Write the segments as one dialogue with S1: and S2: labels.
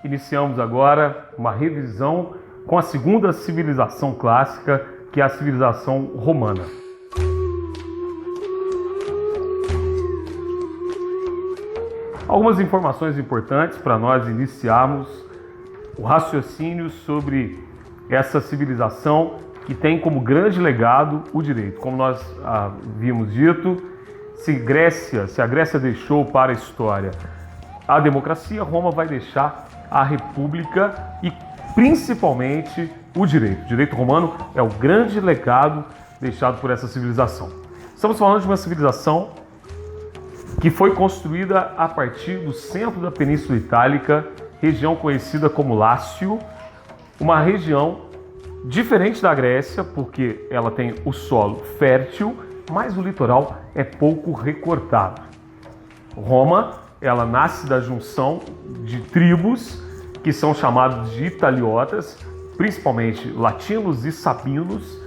S1: iniciamos agora uma revisão com a segunda civilização clássica, que é a civilização romana. Algumas informações importantes para nós iniciarmos o raciocínio sobre essa civilização que tem como grande legado o direito. Como nós havíamos dito, se a Grécia deixou para a história a democracia, Roma vai deixar a república e principalmente o direito. O direito romano é o grande legado deixado por essa civilização. Estamos falando de uma civilização que foi construída a partir do centro da Península Itálica, região conhecida como Lácio, uma região diferente da Grécia, porque ela tem o solo fértil, mas o litoral é pouco recortado. Roma, ela nasce da junção de tribos que são chamados de italiotas, principalmente latinos e sabinos,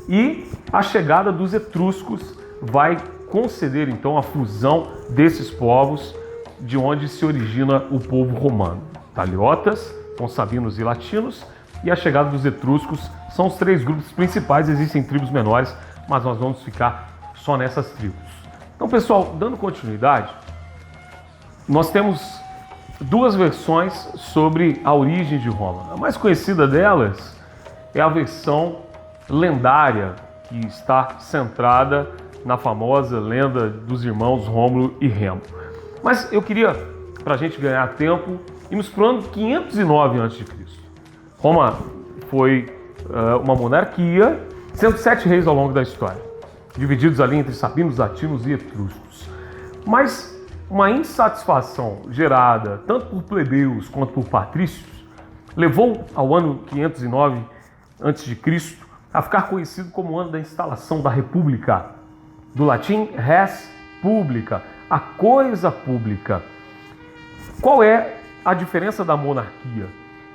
S1: e a chegada dos etruscos vai conceder então a fusão desses povos, de onde se origina o povo romano. Italiotas, com sabinos e latinos, e a chegada dos etruscos são os três grupos principais. Existem tribos menores, mas nós vamos ficar só nessas tribos. Então, pessoal, dando continuidade, nós temos duas versões sobre a origem de Roma. A mais conhecida delas é a versão lendária, que está centrada na famosa lenda dos irmãos Rômulo e Remo. Mas eu queria, para a gente ganhar tempo, irmos para o ano 509 a.C. Roma foi uma monarquia, sendo 7 reis ao longo da história, divididos ali entre sabinos, latinos e etruscos. Mas uma insatisfação gerada tanto por plebeus quanto por patrícios levou ao ano 509 a.C. a ficar conhecido como o ano da instalação da República, do latim res publica, a coisa pública. Qual é a diferença da monarquia?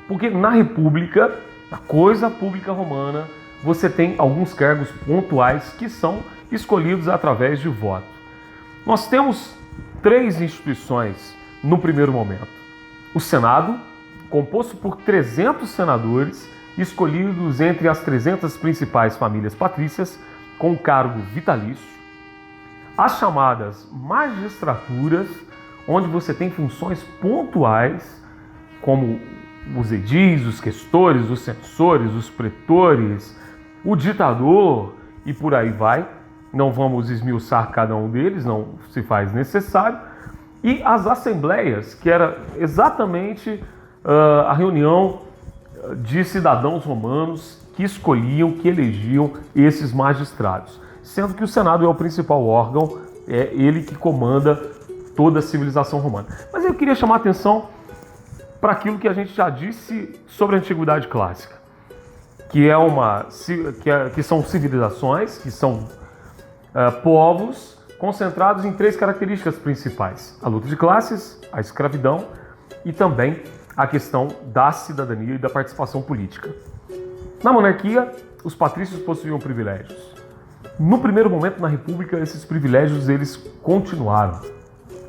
S1: Porque na República, a coisa pública romana, você tem alguns cargos pontuais que são escolhidos através de voto. Nós temos 3 instituições no primeiro momento. O Senado, composto por 300 senadores, escolhidos entre as 300 principais famílias patrícias, com cargo vitalício. As chamadas magistraturas, onde você tem funções pontuais, como os edis, os questores, os censores, os pretores, o ditador e por aí vai. Não vamos esmiuçar cada um deles, não se faz necessário. E as assembleias, que era exatamente a reunião de cidadãos romanos que escolhiam, que elegiam esses magistrados. Sendo que o Senado é o principal órgão, é ele que comanda toda a civilização romana. Mas eu queria chamar a atenção para aquilo que a gente já disse sobre a Antiguidade Clássica, que são civilizações, que são povos concentrados em 3 características principais: a luta de classes, a escravidão e também a questão da cidadania e da participação política. Na monarquia, os patrícios possuíam privilégios. No primeiro momento, na República, esses privilégios eles continuaram.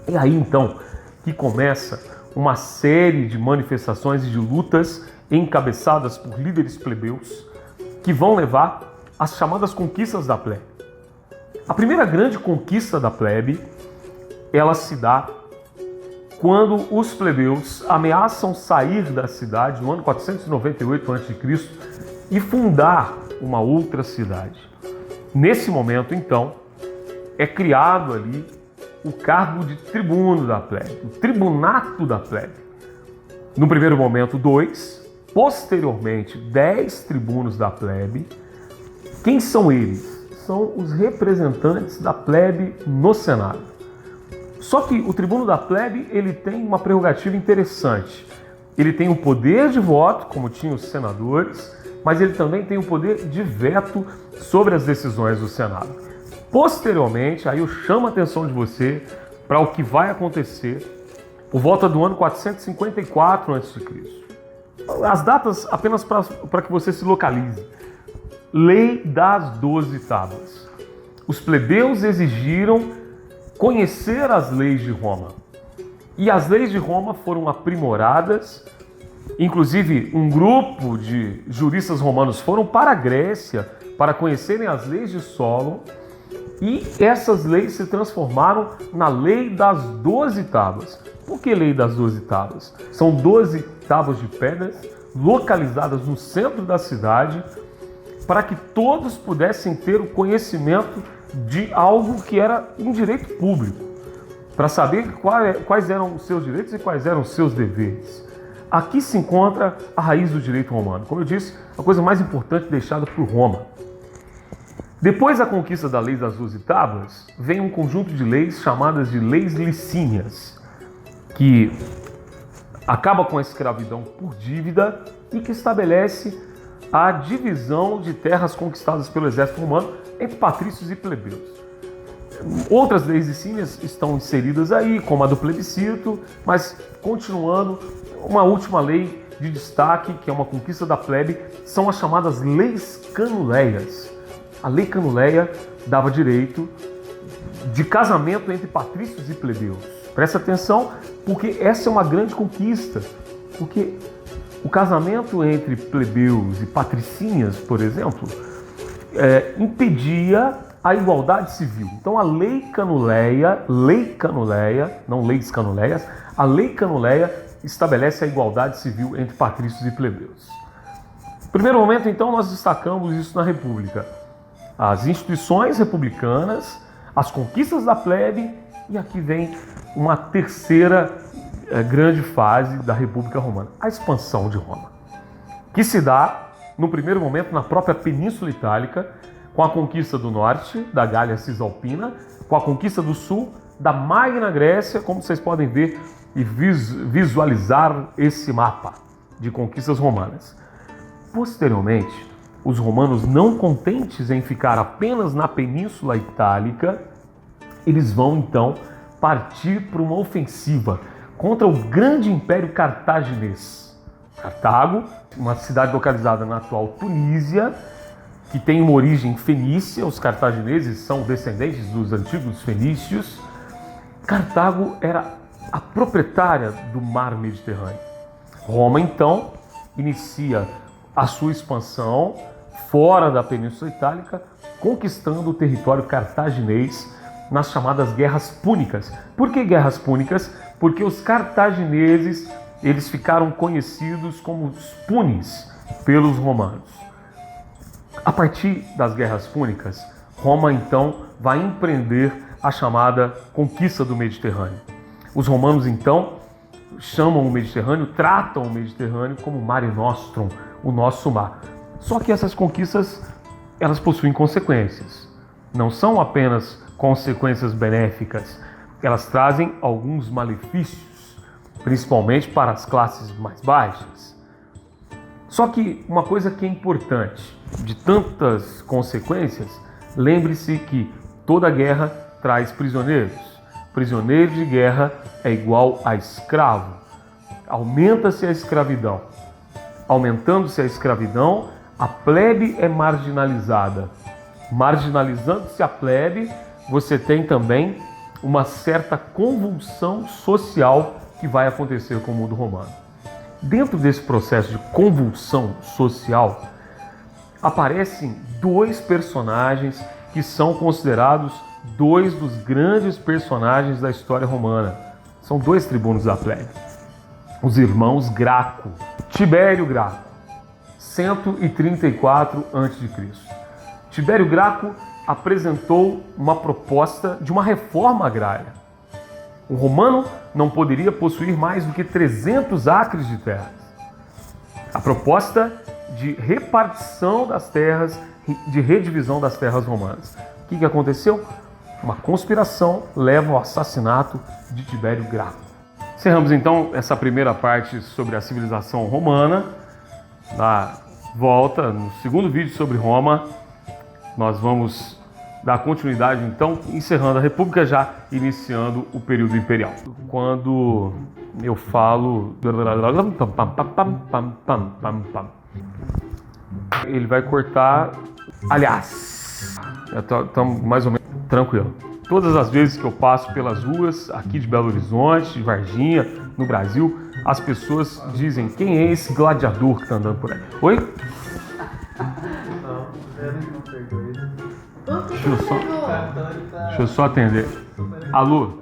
S1: E aí então que começa uma série de manifestações e de lutas encabeçadas por líderes plebeus que vão levar às chamadas conquistas da plebe. A primeira grande conquista da plebe, ela se dá quando os plebeus ameaçam sair da cidade no ano 498 a.C. e fundar uma outra cidade. Nesse momento, então, é criado ali o cargo de tribuno da plebe, o tribunato da plebe. No primeiro momento, 2, posteriormente, 10 tribunos da plebe. Quem são eles? São os representantes da plebe no Senado. Só que o tribuno da plebe, ele tem uma prerrogativa interessante. Ele tem o poder de voto, como tinham os senadores, mas ele também tem o poder de veto sobre as decisões do Senado. Posteriormente, aí eu chamo a atenção de você para o que vai acontecer por volta do ano 454 a.C. As datas apenas para que você se localize. Lei das 12 Tábuas. Os plebeus exigiram conhecer as leis de Roma. E as leis de Roma foram aprimoradas Inclusive, um grupo de juristas romanos foram para a Grécia para conhecerem as leis de Solon, e essas leis se transformaram na Lei das 12 Tábuas. Por que Lei das 12 Tábuas? São 12 tábuas de pedras localizadas no centro da cidade para que todos pudessem ter o conhecimento de algo que era um direito público, para saber quais eram os seus direitos e quais eram os seus deveres. Aqui se encontra a raiz do direito romano. Como eu disse, a coisa mais importante deixada por Roma. Depois da conquista da Lei das 12 Tábuas, vem um conjunto de leis chamadas de leis licínias, que acaba com a escravidão por dívida e que estabelece a divisão de terras conquistadas pelo exército romano entre patrícios e plebeus. Outras leis licínias estão inseridas aí, como a do plebiscito, mas continuando, uma última lei de destaque, que é uma conquista da plebe, são as chamadas leis canuleias. A lei canuleia dava direito de casamento entre patrícios e plebeus. Presta atenção, porque essa é uma grande conquista, porque o casamento entre plebeus e patricinhas, por exemplo, impedia a igualdade civil. Então a lei canuleia, não leis canuleias, a lei canuleia estabelece a igualdade civil entre patrícios e plebeus. No primeiro momento, então, nós destacamos isso na República. As instituições republicanas, as conquistas da plebe, e aqui vem uma terceira grande fase da República Romana, a expansão de Roma, que se dá, no primeiro momento, na própria Península Itálica, com a conquista do norte, da Gália Cisalpina, com a conquista do sul, da Magna Grécia, como vocês podem ver e visualizar esse mapa de conquistas romanas. Posteriormente, os romanos, não contentes em ficar apenas na Península Itálica, eles vão então partir para uma ofensiva contra o grande império cartaginês. Cartago, uma cidade localizada na atual Tunísia, que tem uma origem fenícia, os cartagineses são descendentes dos antigos fenícios. Cartago era a proprietária do mar Mediterrâneo. Roma, então, inicia a sua expansão fora da Península Itálica, conquistando o território cartaginês nas chamadas Guerras Púnicas. Por que Guerras Púnicas? Porque os cartagineses, eles ficaram conhecidos como os Punis pelos romanos. A partir das Guerras Púnicas, Roma então vai empreender a chamada conquista do Mediterrâneo. Os romanos então chamam o Mediterrâneo, tratam o Mediterrâneo como Mare Nostrum, o nosso mar. Só que essas conquistas, elas possuem consequências. Não são apenas consequências benéficas, elas trazem alguns malefícios, principalmente para as classes mais baixas. Só que uma coisa que é importante, de tantas consequências, lembre-se que toda guerra traz prisioneiros. Prisioneiro de guerra é igual a escravo. Aumenta-se a escravidão. Aumentando-se a escravidão, a plebe é marginalizada. Marginalizando-se a plebe, você tem também uma certa convulsão social que vai acontecer com o mundo romano. Dentro desse processo de convulsão social, aparecem dois personagens que são considerados dois dos grandes personagens da história romana. São dois tribunos da plebe. Os irmãos Graco. Tibério Graco, 134 a.C. Tibério Graco apresentou uma proposta de uma reforma agrária. O romano não poderia possuir mais do que 300 acres de terra. A proposta de repartição das terras, de redivisão das terras romanas. O que aconteceu? Uma conspiração leva ao assassinato de Tibério Graco. Encerramos então essa primeira parte sobre a civilização romana. Na volta, no segundo vídeo sobre Roma, nós vamos dar continuidade então, encerrando a República, já iniciando o período imperial. Quando eu falo... ele vai cortar... Aliás, estamos mais ou menos tranquilo. Todas as vezes que eu passo pelas ruas aqui de Belo Horizonte, de Varginha, no Brasil, as pessoas dizem: quem é esse gladiador que está andando por aí? Oi? Deixa eu só atender. Alô?